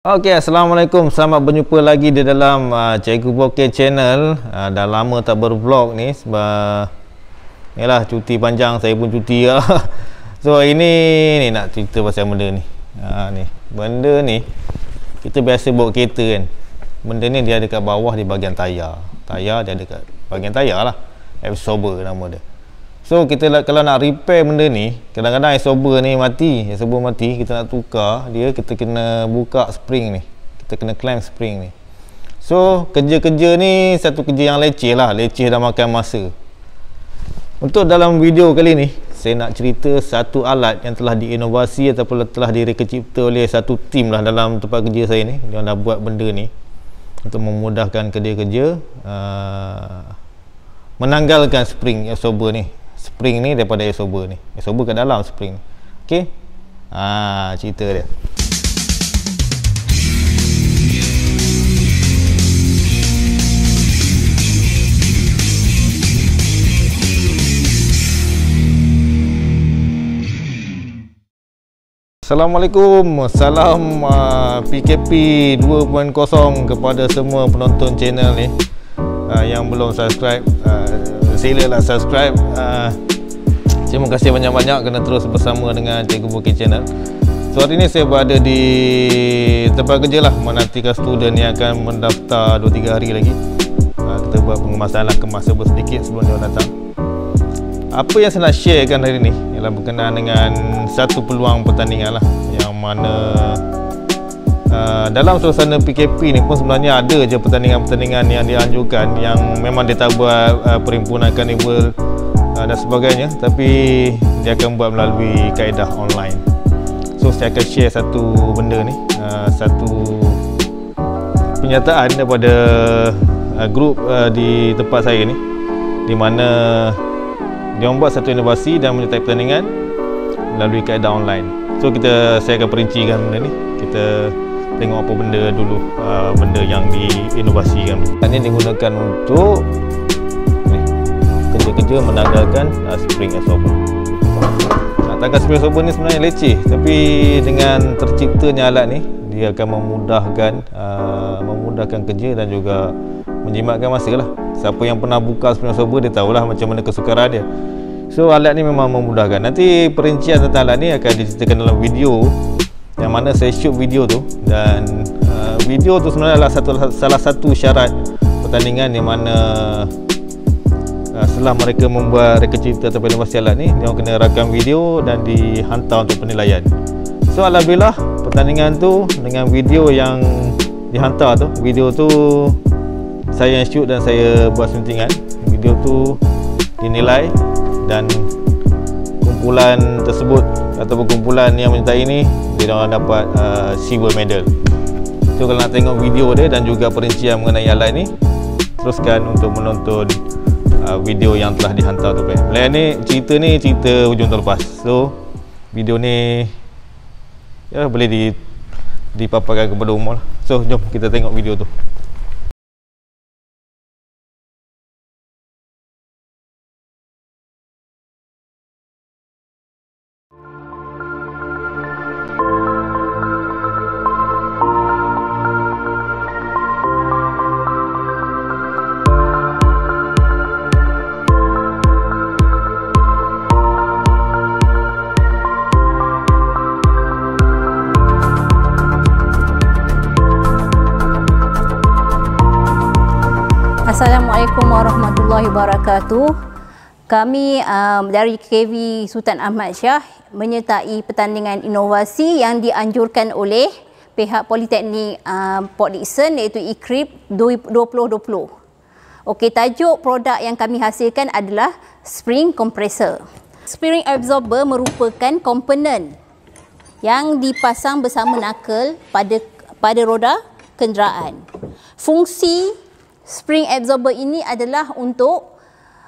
Okey, Assalamualaikum. Selamat berjumpa lagi di dalam Cikgu Bokeh Channel. Dah lama tak bervlog ni sebab yalah cuti panjang, saya pun cuti lah. So ini nak cerita pasal benda ni. Ni benda ni kita biasa bawa kereta kan. Benda ni dia ada kat bawah di bahagian tayar. Tayar dia ada kat bahagian tayar lah. Absorber nama dia. So kita kalau nak repair benda ni, kadang-kadang absorber ni mati, kita nak tukar dia, kita kena buka spring ni, kita kena clamp spring ni. So kerja-kerja ni satu kerja yang leceh lah, leceh dan makan masa. Untuk dalam video kali ni saya nak cerita satu alat yang telah diinovasi ataupun telah direka cipta oleh satu tim lah dalam tempat kerja saya ni. Dia dah buat benda ni untuk memudahkan kerja-kerja, menanggalkan spring absorber ni. Spring ni daripada absorber ni, absorber kat dalam spring ni. Okey, cerita dia. Assalamualaikum, salam PKP 2.0 kepada semua penonton channel ni. Yang belum subscribe, silalah subscribe. Terima kasih banyak-banyak kerana terus bersama dengan Cikgu Bokeh Channel. So hari ni saya berada di tempat kerja lah, menantikan student yang akan mendaftar 2-3 hari lagi. Kita buat pengemasan lah, kemas sedikit sebelum dia datang. Apa yang saya nak sharekan hari ni ialah berkenaan dengan satu peluang pertandingan lah, yang mana dalam suasana PKP ni pun sebenarnya ada je pertandingan-pertandingan yang dianjurkan, yang memang dia tak buat perhimpunan karnival dan sebagainya, tapi dia akan buat melalui kaedah online. So saya akan share satu benda ni, satu penyataan daripada grup di tempat saya ni, di mana dia membuat satu inovasi dan menyertai pertandingan melalui kaedah online. So saya akan perincikan benda ni. Kita tengok apa benda dulu, benda yang diinovasikan. Ini digunakan untuk kerja-kerja menanggalkan spring absorber. Tanggal spring absorber ni sebenarnya leceh, tapi dengan terciptanya alat ni, dia akan memudahkan kerja dan juga menjimatkan masa lah. Siapa yang pernah buka spring absorber dia tahulah macam mana kesukaran dia. So alat ni memang memudahkan. Nanti perincian tentang alat ni akan diceritakan dalam video, yang mana saya shoot video tu, dan video tu sebenarnya adalah salah satu syarat pertandingan, di mana setelah mereka membuat reka cipta atau inovasi alat ni, dia kena rakam video dan dihantar untuk penilaian. So alhamdulillah pertandingan tu dengan video yang dihantar tu, video tu saya yang shoot dan saya buat suntingan. Video tu dinilai dan kumpulan tersebut ataupun kumpulan yang menyertai ini, dia orang dapat silver medal. So kalau nak tengok video dia dan juga perincian mengenai alat ni, teruskan untuk menonton video yang telah dihantar tu. Cerita hujung tahun lepas. So video ni ya boleh dipaparkan kepada umum lah. So jom kita tengok video tu. Assalamualaikum warahmatullahi wabarakatuh. Kami dari KV Sultan Ahmad Shah menyertai pertandingan inovasi yang dianjurkan oleh pihak Politeknik Port Dickson, iaitu IKRIP 2020. Okey, tajuk produk yang kami hasilkan adalah spring compressor. Spring absorber merupakan komponen yang dipasang bersama knuckle pada roda kenderaan. Fungsi spring absorber ini adalah untuk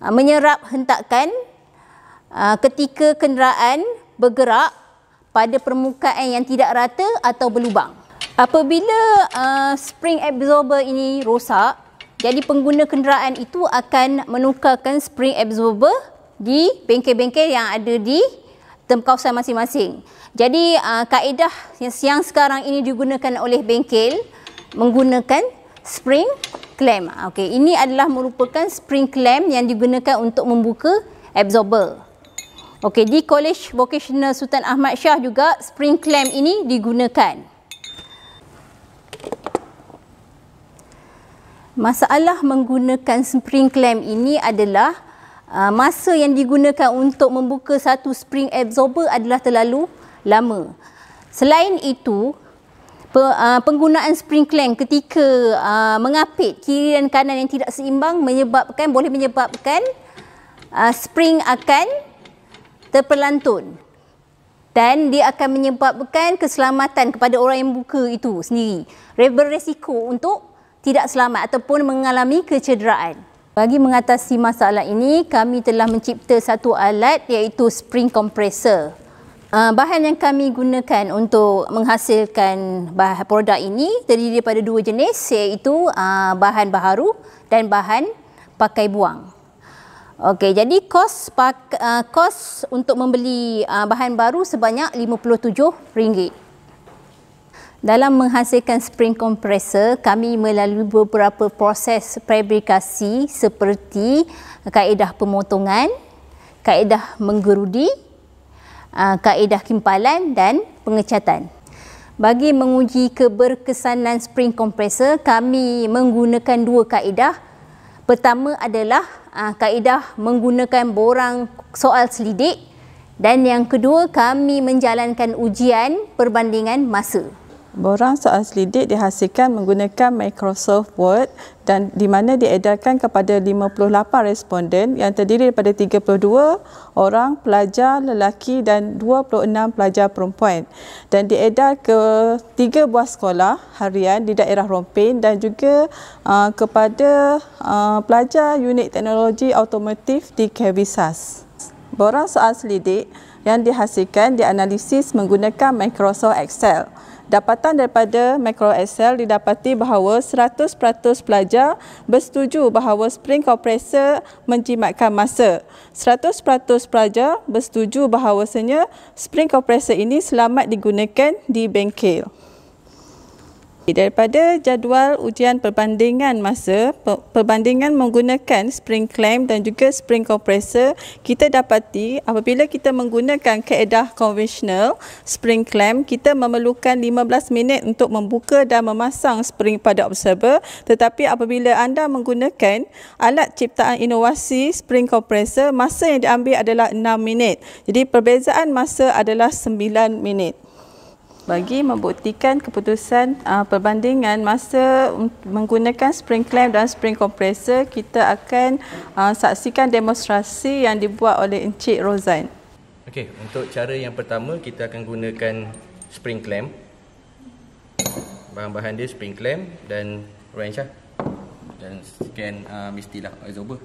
menyerap hentakan ketika kenderaan bergerak pada permukaan yang tidak rata atau berlubang. Apabila spring absorber ini rosak, jadi pengguna kenderaan itu akan menukarkan spring absorber di bengkel-bengkel yang ada di kawasan masing-masing. Jadi kaedah yang sekarang ini digunakan oleh bengkel menggunakan spring clamp. Okey, ini adalah merupakan spring clamp yang digunakan untuk membuka absorber. Okey, di College Vocational Sultan Ahmad Shah juga spring clamp ini digunakan. Masalah menggunakan spring clamp ini adalah masa yang digunakan untuk membuka satu spring absorber adalah terlalu lama. Selain itu, penggunaan spring clamp ketika mengapit kiri dan kanan yang tidak seimbang boleh menyebabkan spring akan terpelantun dan dia akan menyebabkan keselamatan kepada orang yang buka itu sendiri. Beresiko untuk tidak selamat ataupun mengalami kecederaan. Bagi mengatasi masalah ini, kami telah mencipta satu alat iaitu spring compressor. Bahan yang kami gunakan untuk menghasilkan produk ini terdiri daripada dua jenis iaitu bahan baharu dan bahan pakai buang. Okey, jadi kos untuk membeli bahan baru sebanyak RM57. Dalam menghasilkan spring compressor, kami melalui beberapa proses fabrikasi seperti kaedah pemotongan, kaedah menggerudi, kaedah kimpalan dan pengecatan. Bagi menguji keberkesanan spring compressor, kami menggunakan dua kaedah. Pertama adalah kaedah menggunakan borang soal selidik dan yang kedua kami menjalankan ujian perbandingan masa. Borang soal selidik dihasilkan menggunakan Microsoft Word dan di mana diedarkan kepada 58 responden yang terdiri daripada 32 orang pelajar lelaki dan 26 pelajar perempuan dan diedar ke 3 buah sekolah harian di daerah Rompin dan juga kepada pelajar unit teknologi automotif di KV-SAS. Borang soal selidik yang dihasilkan dianalisis menggunakan Microsoft Excel. Dapatan daripada Microsoft Excel didapati bahawa 100% pelajar bersetuju bahawa spring compressor menjimatkan masa. 100% pelajar bersetuju bahawasanya spring compressor ini selamat digunakan di bengkel. Daripada jadual ujian perbandingan masa, perbandingan menggunakan spring clamp dan juga spring compressor, kita dapati apabila kita menggunakan kaedah konvensional spring clamp, kita memerlukan 15 minit untuk membuka dan memasang spring pada observer, tetapi apabila anda menggunakan alat ciptaan inovasi spring compressor, masa yang diambil adalah 6 minit. Jadi perbezaan masa adalah 9 minit. Bagi membuktikan keputusan perbandingan masa menggunakan spring clamp dan spring compressor, kita akan saksikan demonstrasi yang dibuat oleh Encik Rozan. Okey, untuk cara yang pertama kita akan gunakan spring clamp. Bahan-bahan dia spring clamp dan wrench lah. Dan scan mestilah absorber.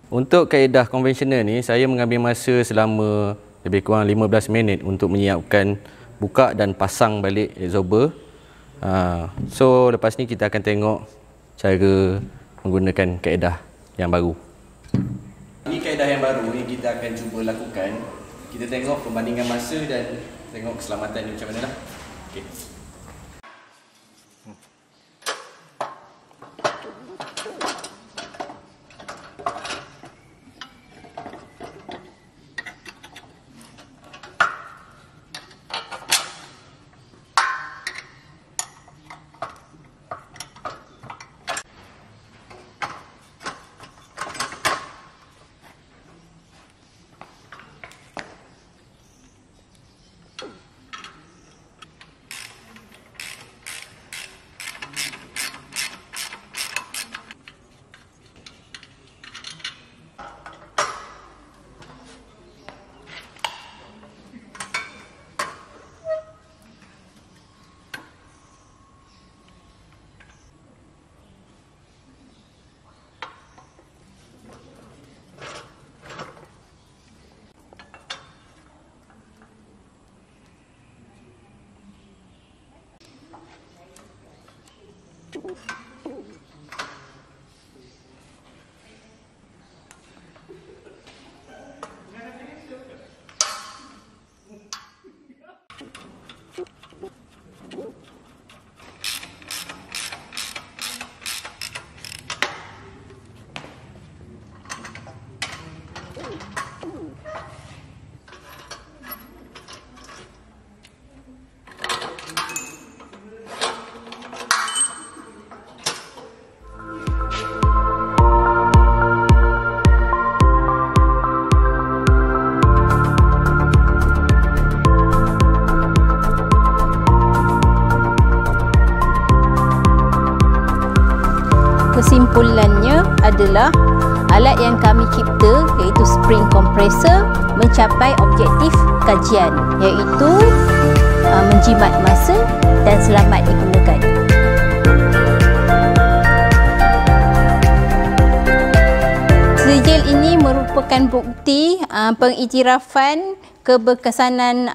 Untuk kaedah konvensional ni, saya mengambil masa selama lebih kurang 15 minit untuk menyiapkan buka dan pasang balik absorber. So lepas ni kita akan tengok cara menggunakan kaedah yang baru. Ini kaedah yang baru ni kita akan cuba lakukan. kita tengok perbandingan masa dan tengok keselamatan ni macam mana lah. Okay. Kesimpulannya adalah alat yang kami cipta iaitu spring compressor mencapai objektif kajian iaitu menjimat masa dan selamat digunakan. Sijil ini merupakan bukti pengiktirafan keberkesanan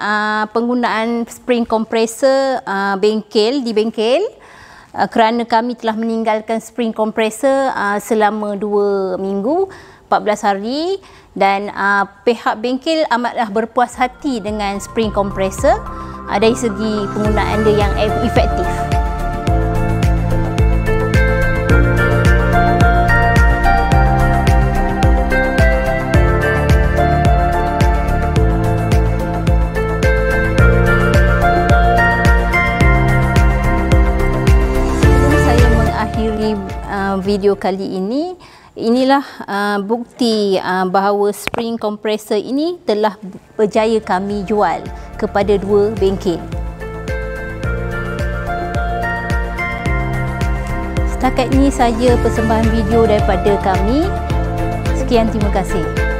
penggunaan spring compressor di bengkel. Kerana kami telah meninggalkan spring compressor selama 2 minggu, 14 hari dan pihak bengkel amatlah berpuas hati dengan spring compressor dari segi penggunaan dia yang efektif. Video kali ini, inilah bukti bahawa spring compressor ini telah berjaya kami jual kepada 2 bengkel. Setakat ini saja persembahan video daripada kami. Sekian, terima kasih.